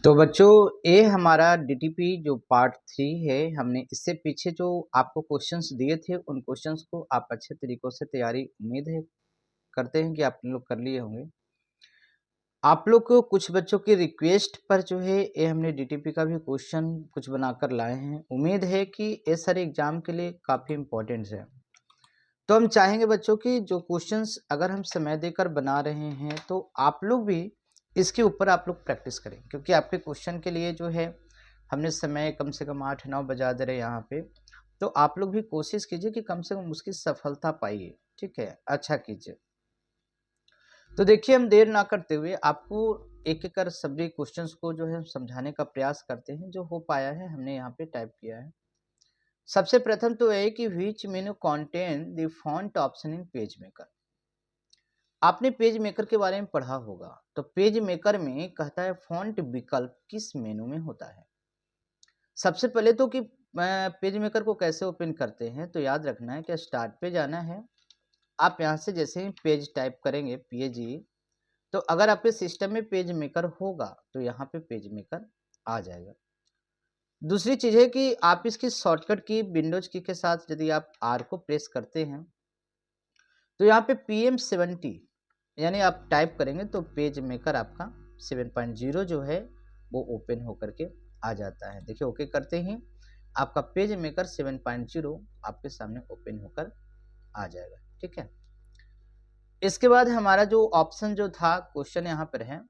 तो बच्चों ये हमारा डीटीपी जो पार्ट 3 है। हमने इससे पीछे जो आपको क्वेश्चंस दिए थे उन क्वेश्चंस को आप अच्छे तरीकों से तैयारी उम्मीद है करते हैं कि आप लोग कर लिए होंगे। आप लोग को कुछ बच्चों की रिक्वेस्ट पर जो है ये हमने डीटीपी का भी क्वेश्चन कुछ बनाकर लाए हैं। उम्मीद है कि ये सारे एग्जाम के लिए काफ़ी इम्पोर्टेंट है। तो हम चाहेंगे बच्चों की जो क्वेश्चंस अगर हम समय देकर बना रहे हैं तो आप लोग भी इसके ऊपर आप लोग प्रैक्टिस करें, क्योंकि आपके क्वेश्चन के लिए जो है हमने समय कम से कम 8-9 बजा दे रहे यहाँ पे। तो आप लोग भी कोशिश कीजिए कि कम से कम उसकी सफलता पाइए, ठीक है, अच्छा कीजिए। तो देखिए हम देर ना करते हुए आपको एक एक कर सभी क्वेश्चंस को जो है समझाने का प्रयास करते हैं। जो हो पाया है हमने यहाँ पे टाइप किया है। सबसे प्रथम तो है कि which menu contain the font option in page maker. आपने पेज मेकर के बारे में पढ़ा होगा। तो पेज मेकर में कहता है फॉन्ट विकल्प किस मेनू में होता है। सबसे पहले तो कि पेज मेकर को कैसे ओपन करते हैं, तो याद रखना है कि स्टार्ट पे जाना है। आप यहाँ से जैसे ही पेज टाइप करेंगे पेज तो अगर आपके सिस्टम में पेज मेकर होगा तो यहाँ पे पेज मेकर आ जाएगा। दूसरी चीज़ है कि आप इसकी शॉर्टकट की विंडोज की के साथ यदि आप आर को प्रेस करते हैं तो यहाँ पे PM70 यानी आप टाइप करेंगे तो पेज मेकर आपका 7.0 जो है वो ओपन होकर के आ जाता है। देखिए ओके करते ही आपका पेज मेकर 7.0 आपके सामने ओपन होकर आ जाएगा, ठीक है। इसके बाद हमारा जो ऑप्शन जो था क्वेश्चन यहाँ पर है।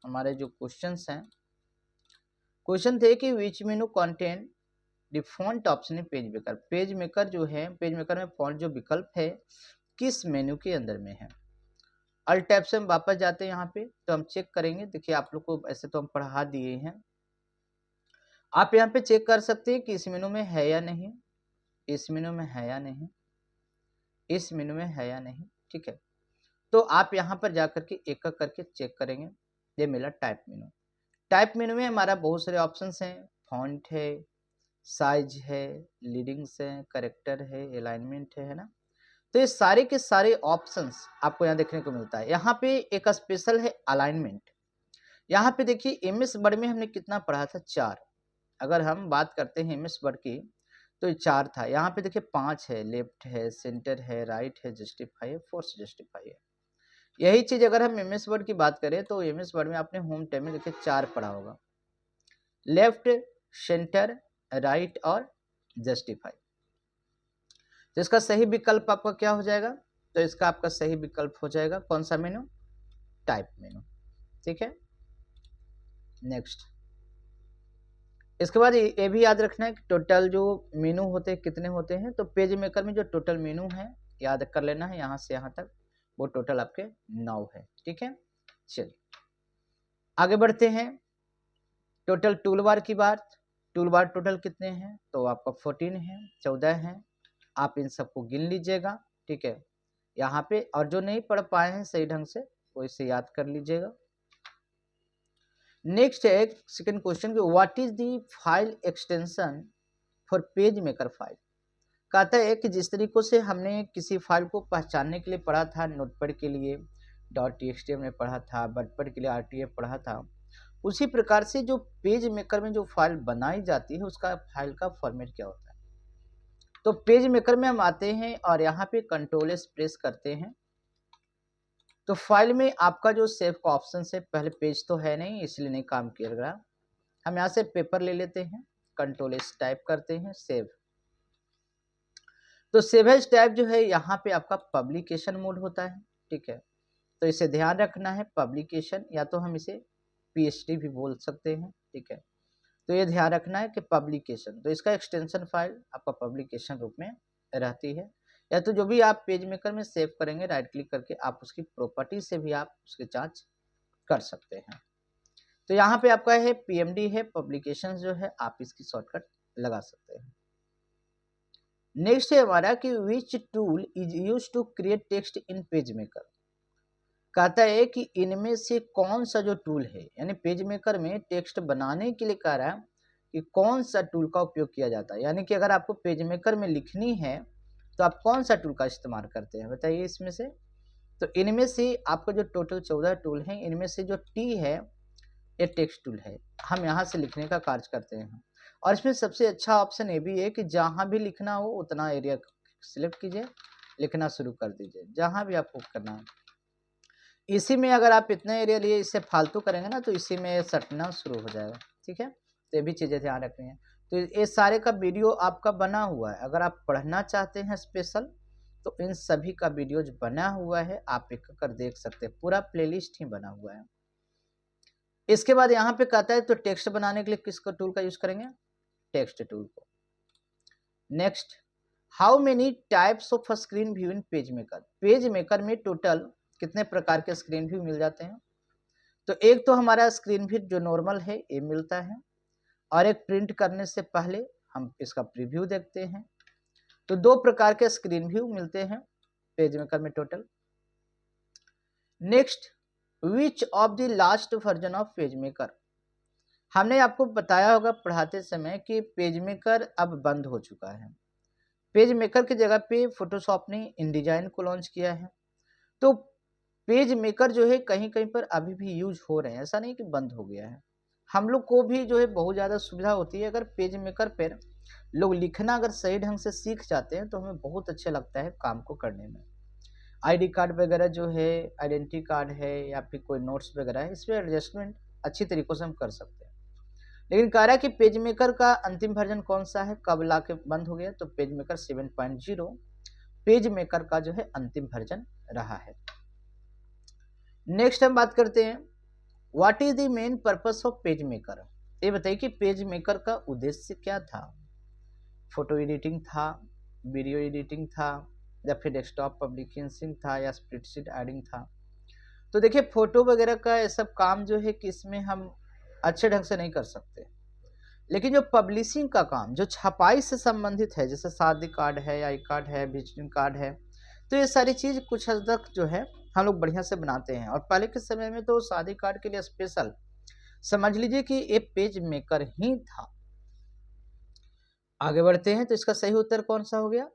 हमारे जो क्वेश्चंस हैं, क्वेश्चन थे कि which menu content the font option in PageMaker. PageMaker जो है, पेज मेकर में फॉन्ट जो विकल्प है किस मेन्यू के अंदर में है। अल्ट टैब से हम वापस जाते हैं यहाँ पे तो हम चेक करेंगे। देखिए आप लोग को ऐसे तो हम पढ़ा दिए हैं। आप यहाँ पे चेक कर सकते हैं कि इस मेनू में है या नहीं, इस मेनू में है या नहीं, इस मेनू में है या नहीं, ठीक है। तो आप यहाँ पर जाकर के एक एक करके चेक करेंगे। ये मिला टाइप मेनू। टाइप मेनू में हमारा बहुत सारे ऑप्शंस हैं। फॉन्ट है, साइज है, लीडिंग्स है, करेक्टर है, अलाइनमेंट है ना। तो ये सारे के सारे ऑप्शंस आपको यहाँ देखने को मिलता है। यहाँ पे एक स्पेशल है अलाइनमेंट। यहाँ पे देखिए एमएस वर्ड में हमने कितना पढ़ा था, 4। अगर हम बात करते हैं एमएस वर्ड की तो ये 4 था। यहाँ पे देखिए 5 है, लेफ्ट है, सेंटर है, राइट है, जस्टिफाई है, फोर्स जस्टिफाई है। यही चीज अगर हम एमएस वर्ड की बात करें तो एमएस वर्ड में आपने होम टैब में देखिए 4 पढ़ा होगा, लेफ्ट, सेंटर, राइट और जस्टिफाई। तो इसका सही विकल्प आपका क्या हो जाएगा, तो इसका आपका सही विकल्प हो जाएगा कौन सा मेनू, टाइप मेनू, ठीक है। नेक्स्ट, इसके बाद ये भी याद रखना है कि टोटल जो मेनू होते हैं कितने होते हैं। तो पेज मेकर में जो टोटल मेनू है याद कर लेना है, यहाँ से यहाँ तक वो टोटल आपके 9 है, ठीक है। चलिए आगे बढ़ते हैं। टोटल टूल बार की बात, टूल बार टोटल कितने हैं, तो आपका 14 है, 14 है। आप इन सबको गिन लीजिएगा, ठीक है, यहाँ पे। और जो नहीं पढ़ पाए हैं सही ढंग से वो इसे याद कर लीजिएगा। नेक्स्ट है second question, what is the file extension for page maker file. कहता है कि जिस तरीकों से हमने किसी फाइल को पहचानने के लिए पढ़ा था, नोटपैड के लिए .txt हमने पढ़ा था, वर्डपैड के लिए RTF पढ़ा था, उसी प्रकार से जो पेज मेकर में जो फाइल बनाई जाती है उसका फाइल का फॉर्मेट क्या होता है। तो पेज मेकर में हम आते हैं और यहाँ पे कंट्रोल S प्रेस करते हैं। तो फाइल में आपका जो सेव का ऑप्शन है, पहले पेज तो है नहीं इसलिए नहीं काम किया रहा। हम यहाँ से पेपर ले लेते हैं, कंट्रोल S टाइप करते हैं, सेव। तो सेव एज टाइप जो है यहाँ पे आपका पब्लिकेशन मोड होता है, ठीक है। तो इसे ध्यान रखना है, पब्लिकेशन, या तो हम इसे PHD भी बोल सकते हैं, ठीक है। तो ये ध्यान रखना है कि पब्लिकेशन, तो इसका एक्सटेंशन फाइल आपका पब्लिकेशन रूप में रहती है। या तो जो भी आप पेज मेकर में सेव करेंगे राइट क्लिक करके आप उसकी प्रॉपर्टी से भी आप उसकी जांच कर सकते हैं। तो यहाँ पे आपका है PMD है, पब्लिकेशन जो है आप इसकी शॉर्टकट लगा सकते हैं। नेक्स्ट है हमारा कि which tool is use to create text in PageMaker. कहता है कि इनमें से कौन सा जो टूल है, यानी पेज मेकर में टेक्स्ट बनाने के लिए कह रहा है कि कौन सा टूल का उपयोग किया जाता है। यानी कि अगर आपको पेज मेकर में लिखनी है तो आप कौन सा टूल का इस्तेमाल करते हैं बताइए इसमें से। तो इनमें से आपका जो टोटल 14 टूल हैं, इनमें से जो T है ये टेक्स्ट टूल है, हम यहाँ से लिखने का कार्य करते हैं। और इसमें सबसे अच्छा ऑप्शन ये भी है कि जहाँ भी लिखना हो उतना एरिया सिलेक्ट कीजिए, लिखना शुरू कर दीजिए जहाँ भी आपको करना है। इसी में अगर आप इतना एरिया लिए इससे फालतू करेंगे ना तो इसी में सटना शुरू हो जाएगा, ठीक है। तो ये भी चीज़ें ध्यान रखनी है। तो ये सारे का वीडियो आपका बना हुआ है, अगर आप पढ़ना चाहते हैं स्पेशल तो इन सभी का वीडियोज बना हुआ है, आप एक कर देख सकते हैं, पूरा प्लेलिस्ट ही बना हुआ है। इसके बाद यहाँ पे कहता है तो टेक्स्ट बनाने के लिए किसका टूल का यूज करेंगे, टेक्स्ट टूल को। Next, how many types of screen view in PageMaker. Page maker में टोटल कितने प्रकार के स्क्रीन व्यू मिल जाते हैं। तो एक तो हमारा स्क्रीन व्यू जो नॉर्मल है ये मिलता है, और एक प्रिंट करने से पहले हम इसका प्रीव्यू देखते हैं। तो दो प्रकार के स्क्रीन व्यू मिलते हैं पेज मेकर में total. Next, which of the last version of page maker. हमने आपको बताया होगा पढ़ाते समय कि पेज मेकर अब बंद हो चुका है। पेज मेकर की जगह पे फोटोशॉप ने इनडिजाइन को लॉन्च किया है। तो पेज मेकर जो है कहीं कहीं पर अभी भी यूज हो रहे हैं, ऐसा नहीं कि बंद हो गया है। हम लोग को भी जो है बहुत ज़्यादा सुविधा होती है, अगर पेज मेकर पर लोग लिखना अगर सही ढंग से सीख जाते हैं तो हमें बहुत अच्छा लगता है काम को करने में। आईडी कार्ड वगैरह जो है, आइडेंटिटी कार्ड है या फिर कोई नोट्स वगैरह है, इस पर एडजस्टमेंट अच्छी तरीकों से हम कर सकते हैं। लेकिन कह रहा है कि पेज मेकर का अंतिम वर्जन कौन सा है, कब ला के बंद हो गया, तो पेज मेकर 7.0 पेज मेकर का जो है अंतिम वर्जन रहा है। नेक्स्ट हम बात करते हैं what is the main purpose of page maker. ये बताइए कि पेज मेकर का उद्देश्य क्या था। फोटो एडिटिंग था, वीडियो एडिटिंग था, या फिर डेस्कटॉप पब्लिकेशन था, या स्प्रेडशीट एडिंग था। तो देखिए फोटो वगैरह का ये सब काम जो है कि इसमें हम अच्छे ढंग से नहीं कर सकते, लेकिन जो पब्लिशिंग का काम जो छपाई से संबंधित है, जैसे शादी कार्ड है, आई कार्ड है, विजिटिंग कार्ड है, तो ये सारी चीज़ कुछ हद तक जो है हम लोग बढ़िया से बनाते हैं। और पहले के समय में तो शादी कार्ड के लिए स्पेशल समझ लीजिए कि ये पेज मेकर ही था। आगे बढ़ते हैं तो इसका सही उत्तर कौन सा हो गया,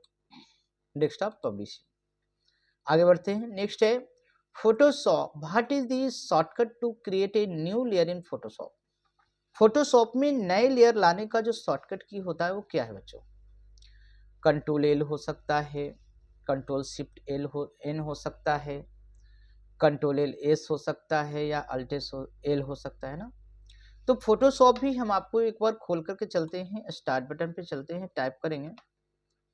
डेस्कटॉप पब्लिशिंग। आगे बढ़ते हैं। नेक्स्ट है Photoshop, what is the shortcut to create a new layer in Photoshop. Photoshop में नए लेयर लाने का जो शॉर्टकट की होता है वो क्या है बच्चों, कंट्रोल एल हो सकता है, कंट्रोल शिफ्ट एल हो एन हो सकता है, कंट्रोल एल एस हो सकता है, या अल्ट एल हो सकता है ना। तो फोटोशॉप भी हम आपको एक बार खोल करके चलते हैं, स्टार्ट बटन पे चलते हैं, टाइप करेंगे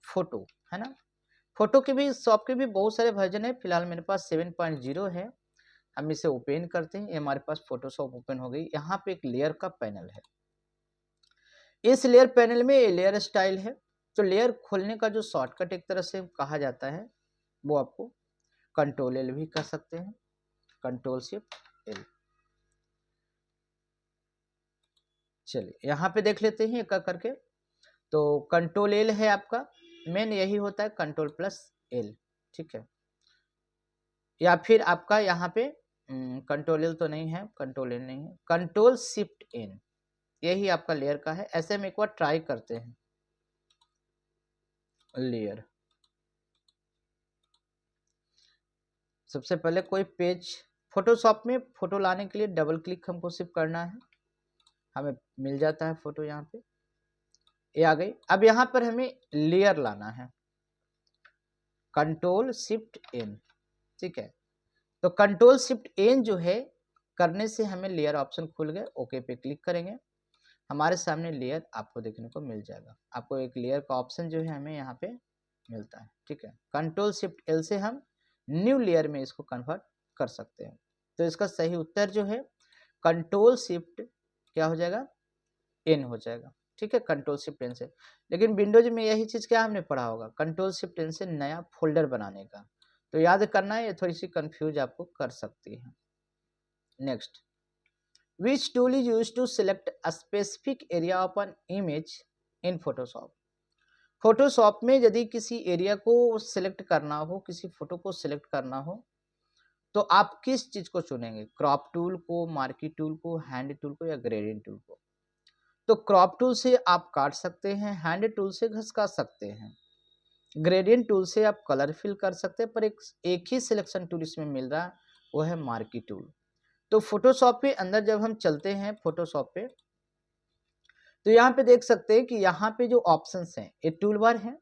फोटो, है ना। फोटो के भी शॉप के भी बहुत सारे वर्जन है, फिलहाल मेरे पास 7.0 है। हम इसे ओपन करते हैं, ये हमारे पास फोटोशॉप ओपन हो गई। यहाँ पे एक लेयर का पैनल है, इस लेयर पैनल में ये लेयर स्टाइल है। तो लेयर खोलने का जो शॉर्टकट एक तरह से कहा जाता है वो आपको कंट्रोल एल भी कह सकते हैं, कंट्रोल शिफ्ट एल। चलिए यहाँ पे देख लेते हैं एक करके। तो कंट्रोल एल है आपका, मेन यही होता है कंट्रोल प्लस एल, ठीक है। या फिर आपका यहाँ पे कंट्रोल एल तो नहीं है, कंट्रोल एल नहीं है, कंट्रोल शिफ्ट एन, यही आपका लेयर का है। ऐसे में एक बार ट्राई करते हैं, लेयर। सबसे पहले कोई पेज, फोटोशॉप में फोटो लाने के लिए डबल क्लिक हमको सिर्फ करना है, हमें मिल जाता है फोटो। यहाँ पे ये आ गई। अब यहाँ पर हमें लेयर लाना है, कंट्रोल शिफ्ट एन, ठीक है। तो कंट्रोल शिफ्ट एन जो है करने से हमें लेयर ऑप्शन खुल गए, ओके पे क्लिक करेंगे, हमारे सामने लेयर आपको देखने को मिल जाएगा। आपको एक लेयर का ऑप्शन जो है हमें यहाँ पे मिलता है, ठीक है। कंट्रोल शिफ्ट एल से हम न्यू लेयर में इसको कन्वर्ट कर सकते हैं। तो इसका सही उत्तर जो है कंट्रोल शिफ्ट क्या हो जाएगा, एन हो जाएगा, ठीक है, कंट्रोल शिफ्ट एन से। लेकिन विंडोज में यही चीज़ क्या हमने पढ़ा होगा, कंट्रोल शिफ्ट एन से नया फोल्डर बनाने का। तो याद करना है, ये थोड़ी सी कंफ्यूज आपको कर सकती है। Next, which tool is used to select a specific area of an image in Photoshop। Photoshop में यदि किसी एरिया को सिलेक्ट करना हो, किसी फोटो को सिलेक्ट करना हो, तो आप किस चीज को चुनेंगे, क्रॉप टूल को, मार्की टूल को, हैंड टूल को, या ग्रेडियंट टूल को। तो क्रॉप टूल से आप काट सकते हैं, हैंड टूल से घसका सकते हैं, ग्रेडियंट टूल से आप कलर फिल कर सकते हैं, पर एक ही सिलेक्शन टूल इसमें मिल रहा है, वो है मार्की टूल। तो फोटोशॉप पे अंदर जब हम चलते हैं फोटोशॉप पे, तो यहाँ पे देख सकते हैं कि यहाँ पे जो ऑप्शंस हैं ये टूल बार है।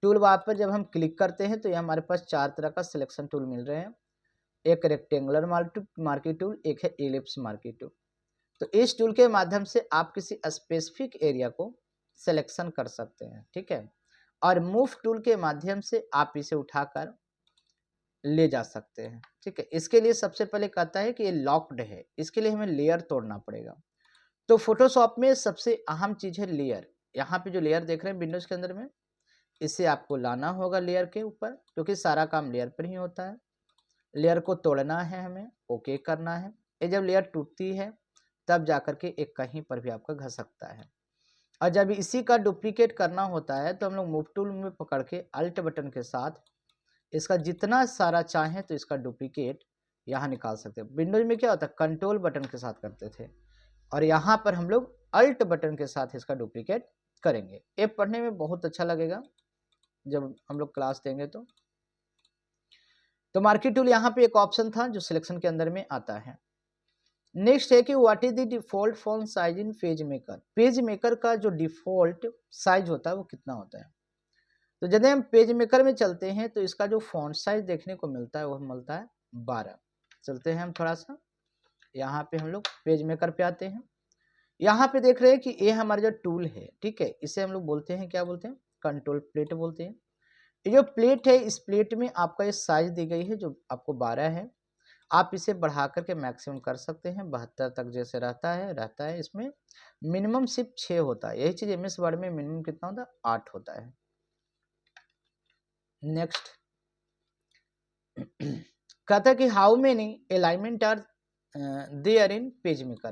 टूल बार पर जब हम क्लिक करते हैं तो ये हमारे पास 4 तरह का सिलेक्शन टूल मिल रहे हैं। एक रेक्टेंगुलर मार्की टूल, एक है एलिप्स मार्की टूल। तो इस टूल के माध्यम से आप किसी स्पेसिफिक एरिया को सिलेक्शन कर सकते हैं, ठीक है। और मूव टूल के माध्यम से आप इसे उठाकर ले जा सकते हैं, ठीक है। इसके लिए सबसे पहले कहता है कि ये लॉक्ड है, इसके लिए हमें लेयर तोड़ना पड़ेगा। तो फोटोशॉप में सबसे अहम चीज है लेयर। यहाँ पे जो लेयर देख रहे हैं विंडोज के अंदर में, इसे आपको लाना होगा लेयर के ऊपर, क्योंकि सारा काम लेयर पर ही होता है। लेयर को तोड़ना है, हमें ओके करना है। ये जब लेयर टूटती है तब जाकर के एक कहीं पर भी आपका घस सकता है। और जब इसी का डुप्लीकेट करना होता है तो हम लोग मूव टूल में पकड़ के अल्ट बटन के साथ इसका जितना सारा चाहें तो इसका डुप्लीकेट यहाँ निकाल सकते हैं। विंडोज में क्या होता है, कंट्रोल बटन के साथ करते थे, और यहाँ पर हम लोग अल्ट बटन के साथ इसका डुप्लीकेट करेंगे। ये पढ़ने में बहुत अच्छा लगेगा जब हम लोग क्लास देंगे तो मार्की टूल यहाँ पे एक ऑप्शन था जो सिलेक्शन के अंदर में आता है। नेक्स्ट है कि what is the default font size in PageMaker. Page maker का जो डिफॉल्ट साइज होता है वो कितना होता है। तो जब हम पेज मेकर में चलते हैं तो इसका जो फॉन्ट साइज देखने को मिलता है वो मिलता है 12। चलते हैं हम थोड़ा सा, यहाँ पे हम लोग पेज मेकर पे आते हैं। यहाँ पे देख रहे हैं कि ये हमारा जो टूल है, ठीक है, इसे हम लोग बोलते हैं, क्या बोलते हैं, कंट्रोल प्लेट बोलते हैं। ये जो प्लेट है, इस प्लेट में आपका ये साइज दी गई है जो आपको 12 है। आप इसे बढ़ा करके मैक्सिमम कर सकते हैं 72 तक, जैसे रहता है। इसमें मिनिमम सिर्फ 6 होता है। यही चीज एमएस वर्ड में मिनिमम कितना होता है, 8 होता है। नेक्स्ट कहता है कि how many alignment are there in PageMaker.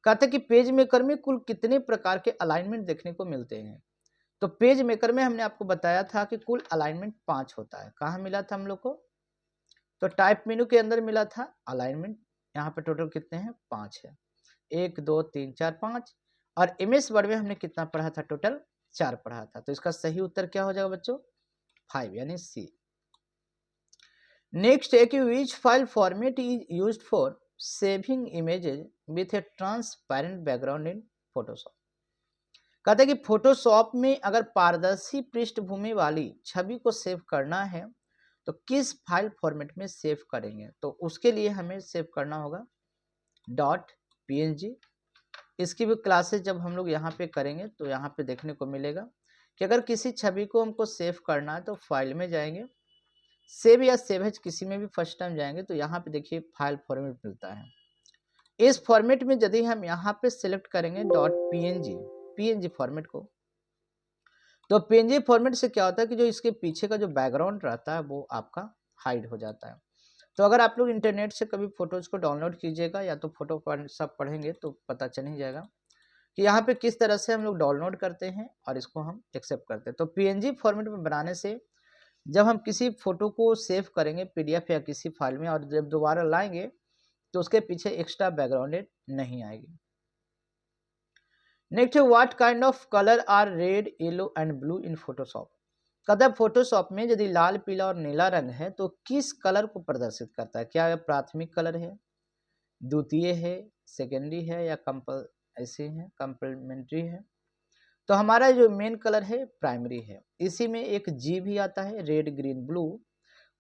कहता है कि पेज मेकर में कुल कितने प्रकार के अलाइनमेंट देखने को मिलते हैं। तो पेज मेकर में हमने आपको बताया था कि कुल अलाइनमेंट 5 होता है। कहाँ मिला था हम लोग को, तो टाइप मेनू के अंदर मिला था अलाइनमेंट। यहाँ पे टोटल कितने हैं, 5 है। 1 2 3 4 5। और एमएस वर्ड में हमने कितना पढ़ा था, टोटल 4 पढ़ा था। तो इसका सही उत्तर क्या हो जाएगा बच्चों, 5 यानी सी। नेक्स्ट है कि which file format is used for saving images with a transparent background in Photoshop. कहते हैं कि फोटोशॉप में अगर पारदर्शी पृष्ठभूमि वाली छवि को सेव करना है तो किस फाइल फॉर्मेट में सेव करेंगे। तो उसके लिए हमें सेव करना होगा .png। इसकी भी क्लासेस जब हम लोग यहाँ पे करेंगे तो यहाँ पे देखने को मिलेगा कि अगर किसी छवि को हमको सेव करना है तो फाइल में जाएंगे, सेव या सेव एज किसी में भी फर्स्ट टाइम जाएंगे तो यहाँ पे देखिए फाइल फॉर्मेट मिलता है। इस फॉर्मेट में यदि हम यहाँ पे सिलेक्ट करेंगे .png फॉर्मेट को, तो पीएनजी फॉर्मेट से क्या होता है कि जो इसके पीछे का जो बैकग्राउंड रहता है वो आपका हाइड हो जाता है। तो अगर आप लोग इंटरनेट से कभी फोटोज को डाउनलोड कीजिएगा या तो फोटो सब पढ़ेंगे तो पता चल ही जाएगा कि यहाँ पे किस तरह से हम लोग डाउनलोड करते हैं और इसको हम एक्सेप्ट करते हैं। तो पीएनजी फॉर्मेट में बनाने से जब हम किसी फोटो को सेव करेंगे पीडीएफ या किसी फाइल में और जब दोबारा लाएंगे तो उसके पीछे एक्स्ट्रा बैकग्राउंड नहीं आएगी। नेक्स्ट है what kind of colour are red yellow and blue in Photoshop. कहता है फोटोशॉप में यदि लाल पीला और नीला रंग है तो किस कलर को प्रदर्शित करता है। क्या यह प्राथमिक कलर है, द्वितीय है, सेकेंडरी है या कंप्लीमेंट्री है। तो हमारा जो मेन कलर है प्राइमरी है। इसी में एक जी भी आता है, रेड ग्रीन ब्लू,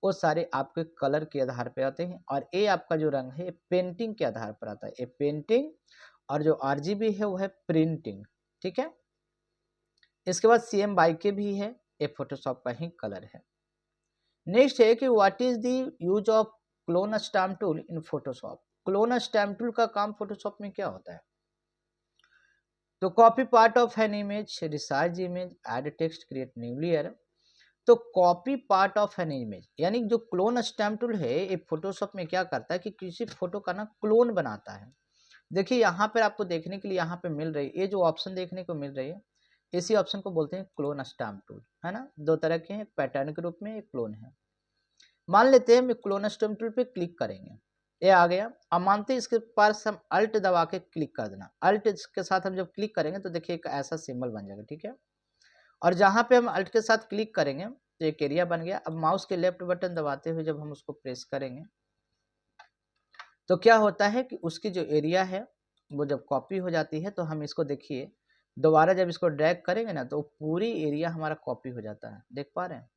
वो सारे आपके कलर के आधार पर आते हैं। और ए आपका जो रंग है पेंटिंग के आधार पर आता है, ए पेंटिंग। और जो आरजीबी है वो है प्रिंटिंग, ठीक है। इसके बाद सीएम बाई के भी है, ये फोटोशॉप का ही कलर है। नेक्स्ट है कि what is the use of clone stamp tool in Photoshop. Clone stamp tool का काम फोटोशॉप में क्या होता है। तो copy part of an image, resize image, add text, create new layer. तो copy part of an image यानी जो क्लोन स्टैम्प टूल है ये फोटोशॉप में क्या करता है कि किसी फोटो का ना क्लोन बनाता है। देखिए यहाँ पर आपको देखने के लिए यहाँ पे मिल रही है, ये जो ऑप्शन देखने को मिल रही है इसी ऑप्शन को बोलते हैं क्लोन स्टैम्प टूल, है ना। दो तरह के हैं, पैटर्न के रूप में एक क्लोन है। मान लेते हैं हम क्लोन स्टैम्प टूल पे क्लिक करेंगे, ये आ गया। अब मानते हैं इसके पास हम अल्ट दबा के क्लिक कर देना। अल्ट के साथ हम जब क्लिक करेंगे तो देखिए एक ऐसा सिंबल बन जाएगा, ठीक है। और जहाँ पे हम अल्ट के साथ क्लिक करेंगे तो एक एरिया बन गया। अब माउस के लेफ्ट बटन दबाते हुए जब हम उसको प्रेस करेंगे तो क्या होता है कि उसकी जो एरिया है वो जब कॉपी हो जाती है तो हम इसको देखिए दोबारा जब इसको ड्रैग करेंगे ना तो पूरी एरिया हमारा कॉपी हो जाता है। देख पा रहे हैं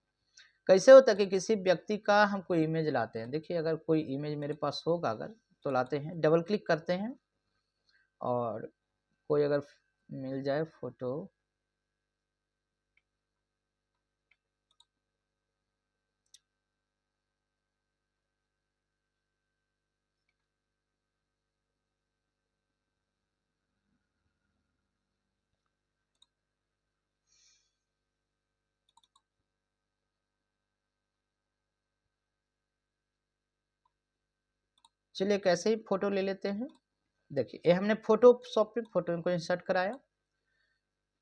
कैसे होता है कि किसी व्यक्ति का हम कोई इमेज लाते हैं। देखिए अगर कोई इमेज मेरे पास होगा अगर तो लाते हैं, डबल क्लिक करते हैं और कोई अगर मिल जाए फोटो, चलिए कैसे ही फोटो ले लेते हैं। देखिए ये हमने फोटोशॉप पे फोटो को इंसर्ट कराया।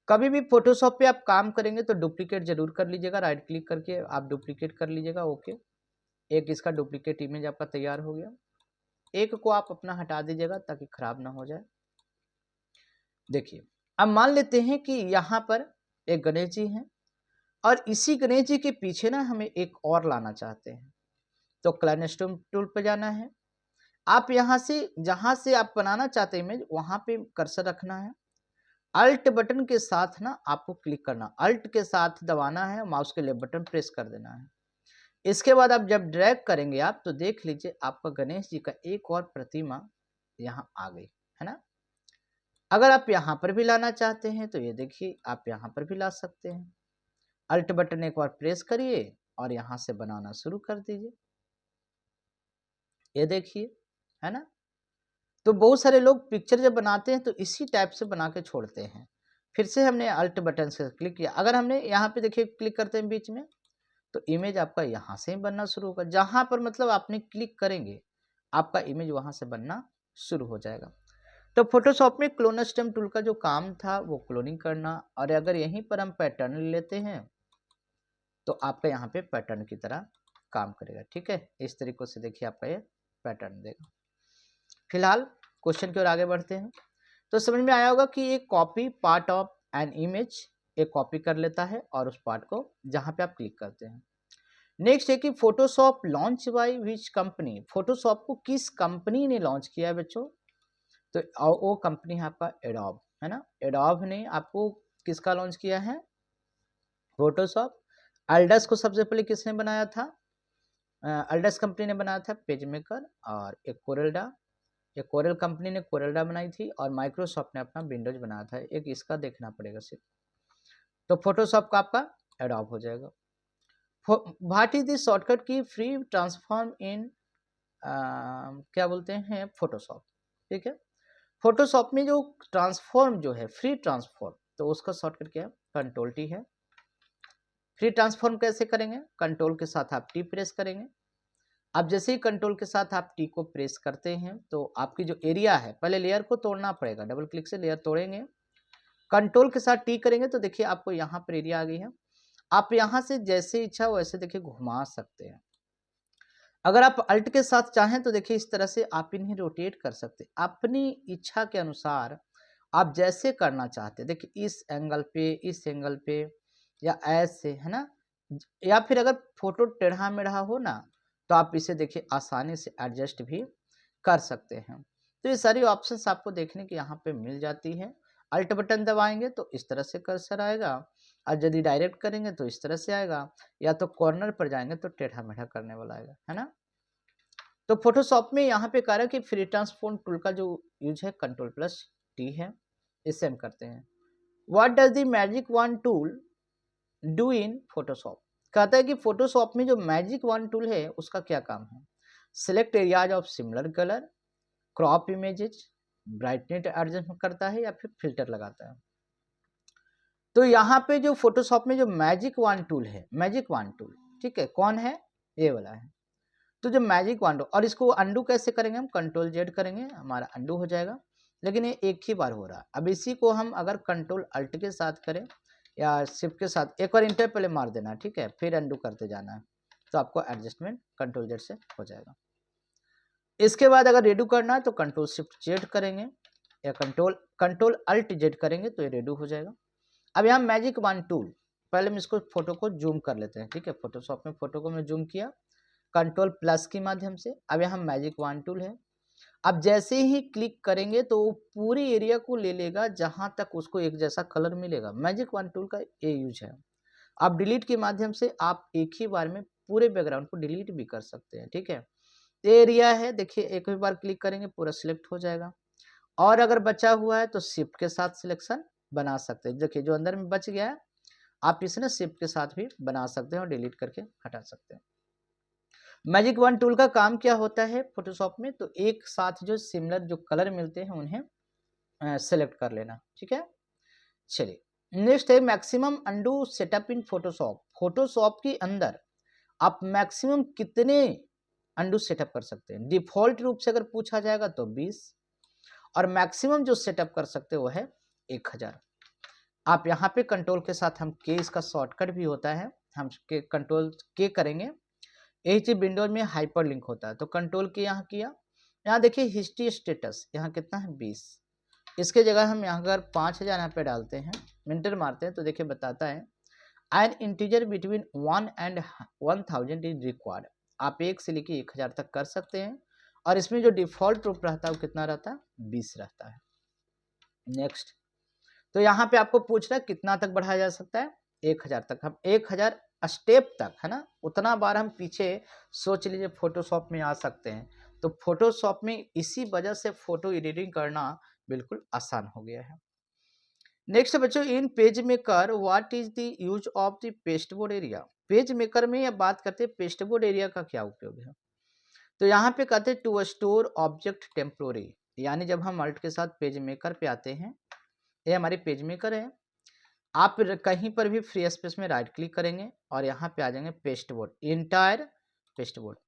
कभी भी फोटोशॉप पे आप काम करेंगे तो डुप्लीकेट जरूर कर लीजिएगा, राइट क्लिक करके आप डुप्लीकेट कर लीजिएगा। ओके, एक इसका डुप्लीकेट इमेज आपका तैयार हो गया। एक को आप अपना हटा दीजिएगा ताकि खराब ना हो जाए। देखिए अब मान लेते हैं कि यहाँ पर एक गणेश जी हैं और इसी गणेश जी के पीछे ना हमें एक और लाना चाहते हैं। तो क्लैनस्टोन टूल पर जाना है। आप यहाँ से जहाँ से आप बनाना चाहते हैं इमेज वहाँ पे कर्सर रखना है। अल्ट बटन के साथ ना आपको क्लिक करना, अल्ट के साथ दबाना है, माउस के लेफ्ट बटन प्रेस कर देना है। इसके बाद आप जब ड्रैग करेंगे आप तो देख लीजिए आपका गणेश जी का एक और प्रतिमा यहाँ आ गई है ना। अगर आप यहाँ पर भी लाना चाहते हैं तो ये देखिए आप यहाँ पर भी ला सकते हैं। अल्ट बटन एक बार प्रेस करिए और यहाँ से बनाना शुरू कर दीजिए। ये देखिए है ना। तो बहुत सारे लोग पिक्चर जब बनाते हैं तो इसी टाइप से बना के छोड़ते हैं। फिर से हमने अल्ट बटन से क्लिक किया, अगर हमने यहाँ पे देखिए क्लिक करते हैं बीच में तो इमेज आपका यहाँ से ही बनना शुरू होगा। जहाँ पर मतलब आपने क्लिक करेंगे आपका इमेज वहाँ से बनना शुरू हो जाएगा। तो फोटोशॉप में क्लोन स्टेम टूल का जो काम था वो क्लोनिंग करना, और अगर यहीं पर हम पैटर्न लेते हैं तो आपका यहाँ पे पैटर्न की तरह काम करेगा। ठीक है, इस तरीके से देखिए आपका ये पैटर्न देगा। फिलहाल क्वेश्चन की ओर आगे बढ़ते हैं। तो समझ में आया होगा कि एक copy part of an image एक कॉपी कर लेता है और उस पार्ट को जहां पे आप क्लिक करते हैं। नेक्स्ट है कि Photoshop launch by which company, Photoshop को किस कंपनी ने लॉन्च किया है बच्चों। तो वो कंपनी है आपका एडोब है ना। एडोब ने आपको किसका लॉन्च किया है, फोटोशॉप। अल्डस को सबसे पहले किसने बनाया था, अल्डस कंपनी ने बनाया था पेज मेकर, और एक कोरेल्डा, ये कोरल कंपनी ने कोरेल्डा बनाई थी, और माइक्रोसॉफ्ट ने अपना विंडोज बनाया था। एक इसका देखना पड़ेगा सिर्फ। तो फोटोशॉप का आपका एडॉप हो जाएगा। व्हाट इज द शॉर्टकट की फ्री ट्रांसफॉर्म इन क्या बोलते हैं फोटोशॉप। ठीक है, फोटोशॉप में जो ट्रांसफॉर्म जो है फ्री ट्रांसफॉर्म, तो उसका शॉर्टकट क्या है, कंट्रोल टी है। फ्री ट्रांसफॉर्म कैसे करेंगे, कंट्रोल के साथ आप टी प्रेस करेंगे। अब जैसे ही कंट्रोल के साथ आप टी को प्रेस करते हैं तो आपकी जो एरिया है, पहले लेयर को तोड़ना पड़ेगा, डबल क्लिक से लेयर तोड़ेंगे, कंट्रोल के साथ टी करेंगे तो देखिए आपको यहाँ पर एरिया आ गई है। आप यहाँ से जैसे इच्छा वैसे देखिए घुमा सकते हैं। अगर आप अल्ट के साथ चाहें तो देखिए इस तरह से आप इन्हें रोटेट कर सकते हैं अपनी इच्छा के अनुसार, आप जैसे करना चाहते हैं। देखिए इस एंगल पे, इस एंगल पे, या ऐसे है ना। या फिर अगर फोटो टेढ़ा मेढ़ा हो ना तो आप इसे देखिए आसानी से एडजस्ट भी कर सकते हैं। तो ये सारी ऑप्शंस आपको देखने की यहाँ पे मिल जाती है। अल्ट बटन दबाएंगे तो इस तरह से कर्सर आएगा, और यदि डायरेक्ट करेंगे तो इस तरह से आएगा, या तो कॉर्नर पर जाएंगे तो टेढ़ा मेढ़ा करने वाला आएगा है ना। तो फोटोशॉप में यहाँ पे कह रहा है कि फ्री ट्रांसफॉर्म टूल का जो यूज है कंट्रोल प्लस टी है, इससे हम करते हैं। What does the magic one tool do in Photoshop, कहता है कि फोटोशॉप में जो मैजिक वन टूल है उसका क्या काम है। Select areas of similar colour, crop images, brightness adjust करता है, या फिर फिल्टर लगाता है। तो यहाँ पे जो फोटोशॉप में जो मैजिक वन टूल है, मैजिक वन टूल ठीक है, कौन है, ये वाला है। तो जो मैजिक वन टूल, और इसको अंडू कैसे करेंगे, हम कंट्रोल जेड करेंगे हमारा अंडू हो जाएगा, लेकिन ये एक ही बार हो रहा है। अब इसी को हम अगर कंट्रोल अल्ट के साथ करें या शिफ्ट के साथ, एक बार इंटर पहले मार देना ठीक है, फिर अंडू करते जाना है, तो आपको एडजस्टमेंट कंट्रोल जेड से हो जाएगा। इसके बाद अगर रेडू करना है तो कंट्रोल शिफ्ट जेड करेंगे, या कंट्रोल अल्ट जेड करेंगे तो ये रेडू हो जाएगा। अब यहाँ मैजिक वन टूल, पहले हम इसको फोटो को जूम कर लेते हैं। ठीक है, फोटोशॉप में फोटो को मैं जूम किया कंट्रोल प्लस के माध्यम से। अब यहाँ मैजिक वन टूल है, अब जैसे ही क्लिक करेंगे तो वो पूरी एरिया को ले लेगा जहाँ तक उसको एक जैसा कलर मिलेगा। मैजिक वन टूल का ये यूज है। आप डिलीट के माध्यम से आप एक ही बार में पूरे बैकग्राउंड को डिलीट भी कर सकते हैं, ठीक है। ये एरिया है, देखिए एक ही बार क्लिक करेंगे पूरा सिलेक्ट हो जाएगा। और अगर बचा हुआ है तो शिफ्ट के साथ सिलेक्शन बना सकते हैं। देखिए जो अंदर में बच गया है आप इसे ना शिफ्ट के साथ भी बना सकते हैं और डिलीट करके हटा सकते हैं। मैजिक वन टूल का काम क्या होता है फोटोशॉप में, तो एक साथ जो सिमिलर जो कलर मिलते हैं उन्हें सेलेक्ट कर लेना, ठीक है। चलिए नेक्स्ट है मैक्सिमम अंडू सेटअप इन फोटोशॉप। फोटोशॉप के अंदर आप मैक्सिमम कितने अंडू सेटअप कर सकते हैं। डिफॉल्ट रूप से अगर पूछा जाएगा तो 20 और मैक्सिमम जो सेटअप कर सकते हो वो है 1000। आप यहाँ पे कंट्रोल के साथ हम के, इसका शॉर्टकट भी होता है, हम के कंट्रोल के करेंगे। यही चीज विंडोज में हाइपर लिंक होता है, तो कंट्रोल के यहाँ किया। यहाँ देखिए हिस्ट्री स्टेटस यहाँ कितना है 20। इसके जगह हम यहाँ अगर 5000 यहाँ पे डालते हैं, मिनटर मारते हैं तो देखिए बताता है N integer between 1 and 1000 is required. आप 1 से लेके 1000 तक कर सकते हैं और इसमें जो डिफॉल्ट रूप रहता है वो कितना रहता है 20 रहता है। नेक्स्ट, तो यहाँ पे आपको पूछ रहा है कितना तक बढ़ाया जा सकता है 1000 तक। हम 1000 स्टेप तक है ना, उतना बार हम पीछे सोच लीजिए फोटोशॉप में आ सकते हैं। तो फोटोशॉप में इसी वजह से फोटो एडिटिंग करना बिल्कुल आसान हो गया है। नेक्स्ट बच्चों, इन page maker what is the use of the pasteboard area. Page maker में अब बात करते हैं पेस्टबोर्ड एरिया का क्या उपयोग है। तो यहाँ पे कहते हैं टू स्टोर ऑब्जेक्ट टेम्पोररी, यानी जब हम अल्ट के साथ पेज मेकर पे आते हैं, ये हमारे पेज मेकर है। आप कहीं पर भी फ्री स्पेस में राइट क्लिक करेंगे और यहाँ पे आ जाएंगे paste board, entire paste board.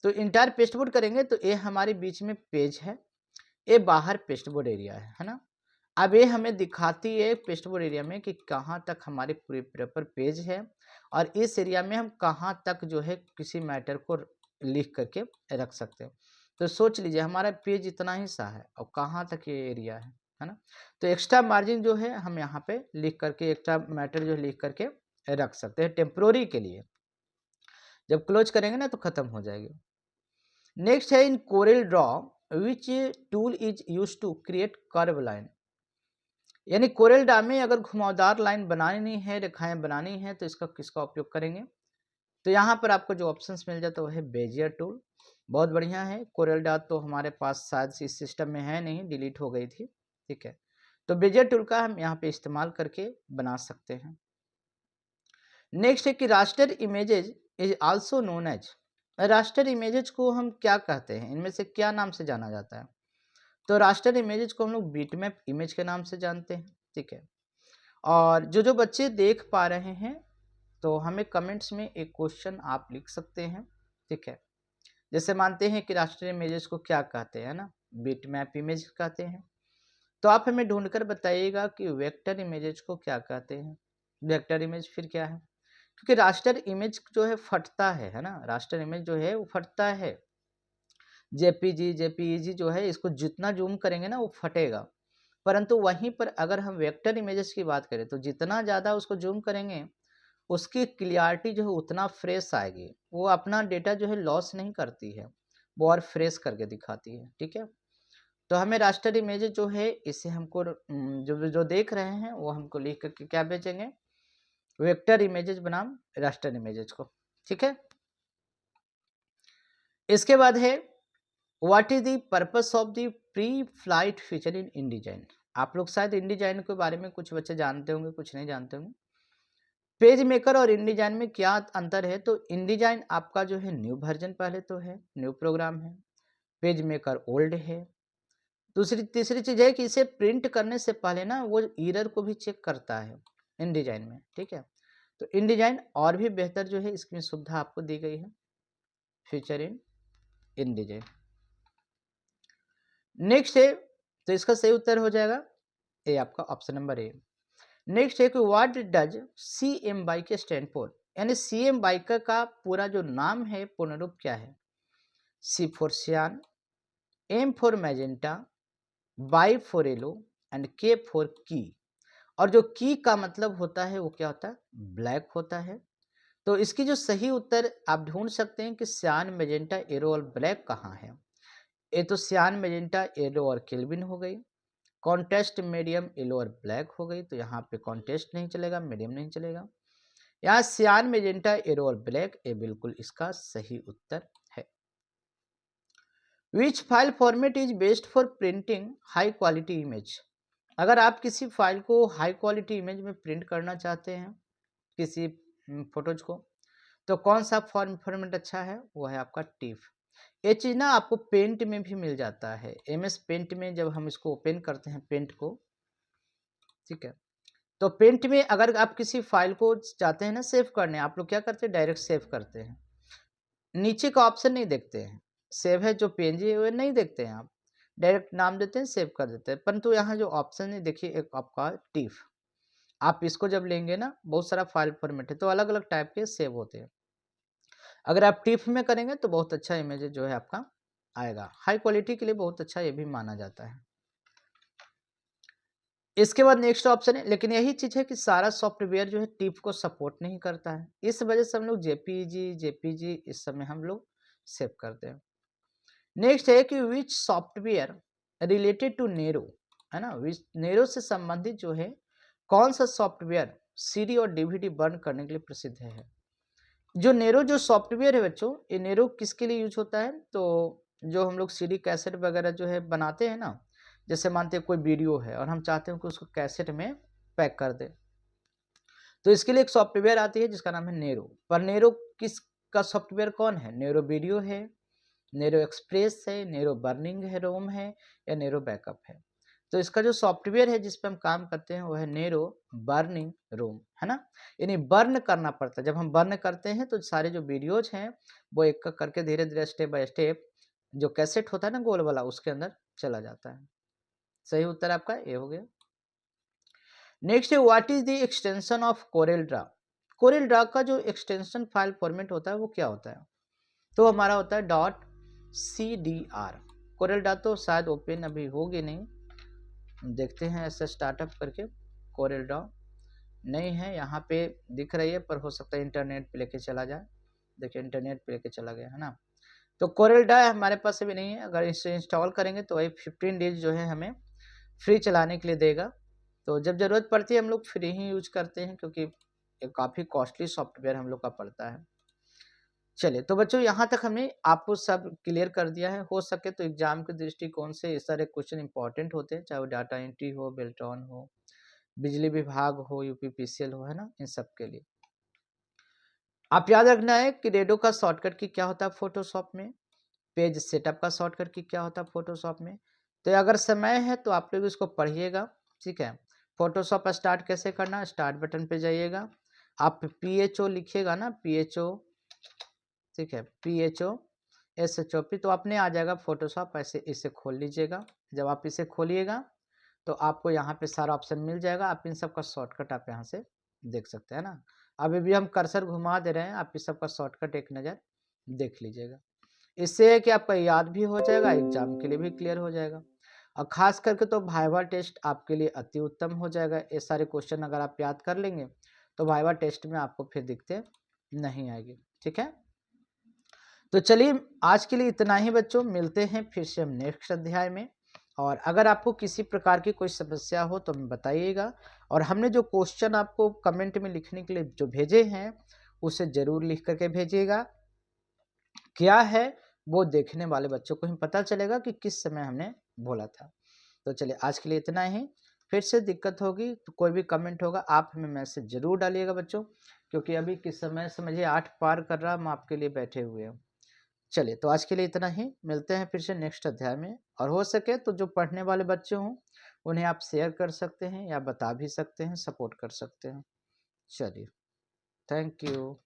तो इंटायर पेस्ट बोर्ड करेंगे तो ये हमारे बीच में पेज है, ये बाहर पेस्ट बोर्ड एरिया है ना। अब ये हमें दिखाती है पेस्ट बोर्ड एरिया में कि कहाँ तक हमारे पूरे पेपर पेज है और इस एरिया में हम कहाँ तक जो है किसी मैटर को लिख करके रख सकते हैं। तो सोच लीजिए हमारा पेज इतना ही सा है और कहाँ तक ये एरिया है ना। तो एक्स्ट्रा मार्जिन जो है हम यहाँ पे लिख करके एक्स्ट्रा मैटर जो लिख करके रख सकते हैं टेम्प्रोरी के लिए। जब क्लोज करेंगे ना तो खत्म हो जाएगी। नेक्स्ट है in Corel draw which tool is use to create curve line. यानी कोरेल ड्रॉ में अगर घुमावदार लाइन बनानी है, रेखाएं बनानी है तो इसका किसका उपयोग करेंगे। तो यहाँ पर आपको जो ऑप्शंस मिल जाता है वो है बेजियर टूल, बहुत बढ़िया है। कोरेल ड्रॉ तो हमारे पास शायद इस सिस्टम में है नहीं, डिलीट हो गई थी, ठीक है। तो बेजियर टूल का हम यहाँ पे इस्तेमाल करके बना सकते हैं। नेक्स्ट है कि raster images is also known as. Raster images को हम क्या कहते हैं, इनमें से क्या नाम से जाना जाता है। तो रास्टर इमेजेज को हम लोग बीटमैप इमेज के नाम से जानते हैं, ठीक है। और जो बच्चे देख पा रहे हैं तो हमें कमेंट्स में एक क्वेश्चन आप लिख सकते हैं, ठीक है। जैसे मानते हैं कि रास्टर इमेजेस को क्या कहते हैं ना, बिटमैप इमेज कहते हैं। तो आप हमें ढूंढकर बताइएगा कि वेक्टर इमेजेस को क्या कहते हैं। वेक्टर इमेज फिर क्या है, क्योंकि रास्टर इमेज जो है फटता है ना, रास्टर इमेज जो है वो फटता है। जेपीजी जेपीईजी जो है इसको जितना जूम करेंगे ना वो फटेगा, परंतु वहीं पर अगर हम वेक्टर इमेजेस की बात करें तो जितना ज़्यादा उसको जूम करेंगे उसकी क्लियरिटी जो है उतना फ्रेश आएगी, वो अपना डेटा जो है लॉस नहीं करती है, वो और फ्रेश करके दिखाती है, ठीक है। तो हमें रास्टर इमेजेस जो है इसे हमको जो जो देख रहे हैं वो हमको लिख करके क्या भेजेंगे, वेक्टर इमेजेस बनाम रास्टर इमेजेस को, ठीक है। इसके बाद है what is the purpose of the pre flight feature in InDesign। आप लोग शायद InDesign के बारे में कुछ बच्चे जानते होंगे, कुछ नहीं जानते होंगे। पेज मेकर और InDesign में क्या अंतर है, तो InDesign आपका जो है न्यू वर्जन पहले तो है, न्यू प्रोग्राम है। पेज मेकर ओल्ड है। दूसरी तीसरी चीज है कि इसे प्रिंट करने से पहले ना वो एरर को भी चेक करता है InDesign में, ठीक है। तो InDesign और भी बेहतर जो है इसकी सुविधा आपको दी गई है, फीचर इन InDesign। नेक्स्ट है, तो इसका सही उत्तर हो जाएगा ए, आपका ऑप्शन नंबर ए। नेक्स्ट है कि what does CM biker stand for, यानी CM बाइकर का पूरा जो नाम है पूर्ण रूप क्या है। C फॉर सियान, M for magenta, Y for yellow and K for की। और जो की का मतलब होता है वो क्या होता है, ब्लैक होता है। तो इसकी जो सही उत्तर आप ढूंढ सकते हैं कि सियान, मैजेंटा, येलो और ब्लैक कहाँ है। ये तो सियान, मैजेंटा, येलो और केल्विन हो गई। कॉन्ट्रास्ट मीडियम येलो और ब्लैक हो गई, तो यहाँ पे कॉन्ट्रास्ट नहीं चलेगा, मीडियम नहीं चलेगा। यहाँ सियान, मैजेंटा, येलो और ब्लैक, ये बिल्कुल इसका सही उत्तर है। Which file format is best for printing high quality image. अगर आप किसी फाइल को हाई क्वालिटी इमेज में प्रिंट करना चाहते हैं, किसी फोटोज को, तो कौन सा फॉर्मेट अच्छा है? वो है आपका टिफ। ये चीज़ ना आपको पेंट में भी मिल जाता है। एमएस पेंट में जब हम इसको ओपन करते हैं पेंट को, ठीक है, तो पेंट में अगर आप किसी फाइल को चाहते हैं ना सेव करने, आप लोग क्या करते हैं, डायरेक्ट सेव करते हैं, नीचे का ऑप्शन नहीं देखते हैं। सेव है जो पीएनजी है वो नहीं देखते हैं आप, डायरेक्ट नाम देते हैं, सेव कर देते हैं। परंतु यहाँ जो ऑप्शन है देखिए, एक आपका टिफ, आप इसको जब लेंगे ना, बहुत सारा फाइल फॉर्मेट है तो अलग अलग टाइप के सेव होते हैं। अगर आप टिफ में करेंगे तो बहुत अच्छा इमेज जो है आपका आएगा, हाई क्वालिटी के लिए बहुत अच्छा ये भी माना जाता है। इसके बाद नेक्स्ट ऑप्शन है, लेकिन यही चीज़ है कि सारा सॉफ्टवेयर जो है टिफ को सपोर्ट नहीं करता है, इस वजह से हम लोग जेपीजी इस समय हम लोग सेव करते हैं। नेक्स्ट है कि which software related to Nero, है ना, विच नेरो से संबंधित जो है कौन सा सॉफ्टवेयर सीडी और डीवीडी बर्न करने के लिए प्रसिद्ध है। जो नेरो जो सॉफ्टवेयर है बच्चों, ये नेरो किसके लिए यूज होता है? तो जो हम लोग सीडी कैसेट वगैरह जो है बनाते हैं ना, जैसे मानते हैं कोई वीडियो है और हम चाहते हैं कि उसको कैसेट में पैक कर दे, तो इसके लिए एक सॉफ्टवेयर आती है जिसका नाम है नेरो। पर नेरो किस का सॉफ्टवेयर कौन है? नेरो वीडियो है, नेरो एक्सप्रेस है, नेरो बर्निंग है रोम है, या नेरो बैकअप है। तो इसका जो सॉफ्टवेयर है जिस पे हम काम करते हैं वो है नेरो बर्निंग रोम, है ना। यानी बर्न करना पड़ता है, जब हम बर्न करते हैं तो सारे जो वीडियोज हैं वो एक एक करके धीरे धीरे स्टेप बाय स्टेप जो कैसेट होता है ना गोल वाला, उसके अंदर चला जाता है। सही उत्तर आपका ये हो गया। नेक्स्ट है what is the extension of Corel draw. Corel draw का जो एक्सटेंशन फाइल फॉर्मेट होता है वो क्या होता है? तो हमारा होता है डॉट CDR। कोरेल ड्रा तो शायद ओपन अभी होगी नहीं, देखते हैं ऐसे स्टार्टअप करके। कोरेल ड्रा नहीं है यहाँ पे दिख रही है, पर हो सकता है इंटरनेट पे लेके चला जाए। देखिए इंटरनेट पे लेके चला गया है ना। तो कोरेल ड्रा हमारे पास अभी नहीं है, अगर इसे इंस्टॉल करेंगे तो वही 15 डेज जो है हमें फ्री चलाने के लिए देगा। तो जब ज़रूरत पड़ती है हम लोग फ्री ही यूज करते हैं, क्योंकि ये काफ़ी कॉस्टली सॉफ्टवेयर हम लोग का पड़ता है। चलिए तो बच्चों यहाँ तक हमने आपको सब क्लियर कर दिया है। हो सके तो एग्जाम के दृष्टिकोण से इस सारे क्वेश्चन इंपॉर्टेंट होते हैं, चाहे वो डाटा एंट्री हो, बेल्ट्रॉन हो, बिजली विभाग हो, यूपीपीसीएल हो, है ना, इन सब के लिए आप याद रखना है कि रेडो का शॉर्टकट की क्या होता है फोटोशॉप में, पेज सेटअप का शॉर्टकट की क्या होता है फोटोशॉप में। तो अगर समय है तो आप लोग इसको पढ़िएगा, ठीक है। फोटोशॉप स्टार्ट कैसे करना, स्टार्ट बटन पे जाइएगा, आप PHO लिखिएगा ना, PHO, ठीक है, PHOSHOP, तो अपने आ जाएगा फोटोशॉप। ऐसे इसे खोल लीजिएगा। जब आप इसे खोलिएगा तो आपको यहाँ पे सारा ऑप्शन मिल जाएगा, आप इन सब का शॉर्टकट आप यहाँ से देख सकते हैं ना। अभी भी हम कर्सर घुमा दे रहे हैं, आप इस सब का शॉर्टकट एक नज़र देख लीजिएगा। इससे है कि आपका याद भी हो जाएगा, एग्जाम के लिए भी क्लियर हो जाएगा, और खास करके तो वाइवा टेस्ट आपके लिए अति उत्तम हो जाएगा। ये सारे क्वेश्चन अगर आप याद कर लेंगे तो वाइवा टेस्ट में आपको फिर दिक्कतें नहीं आएगी, ठीक है। तो चलिए आज के लिए इतना ही बच्चों, मिलते हैं फिर से हम नेक्स्ट अध्याय में। और अगर आपको किसी प्रकार की कोई समस्या हो तो हमें बताइएगा, और हमने जो क्वेश्चन आपको कमेंट में लिखने के लिए जो भेजे हैं उसे ज़रूर लिख करके भेजिएगा। क्या है वो देखने वाले बच्चों को ही पता चलेगा कि किस समय हमने बोला था। तो चलिए आज के लिए इतना ही, फिर से दिक्कत होगी तो कोई भी कमेंट होगा आप हमें मैसेज जरूर डालिएगा बच्चों, क्योंकि अभी किस समय समझिए 8 पार कर रहा, हम आपके लिए बैठे हुए हैं। चलिए तो आज के लिए इतना ही, मिलते हैं फिर से नेक्स्ट अध्याय में। और हो सके तो जो पढ़ने वाले बच्चे हों उन्हें आप शेयर कर सकते हैं या बता भी सकते हैं, सपोर्ट कर सकते हैं। चलिए, थैंक यू।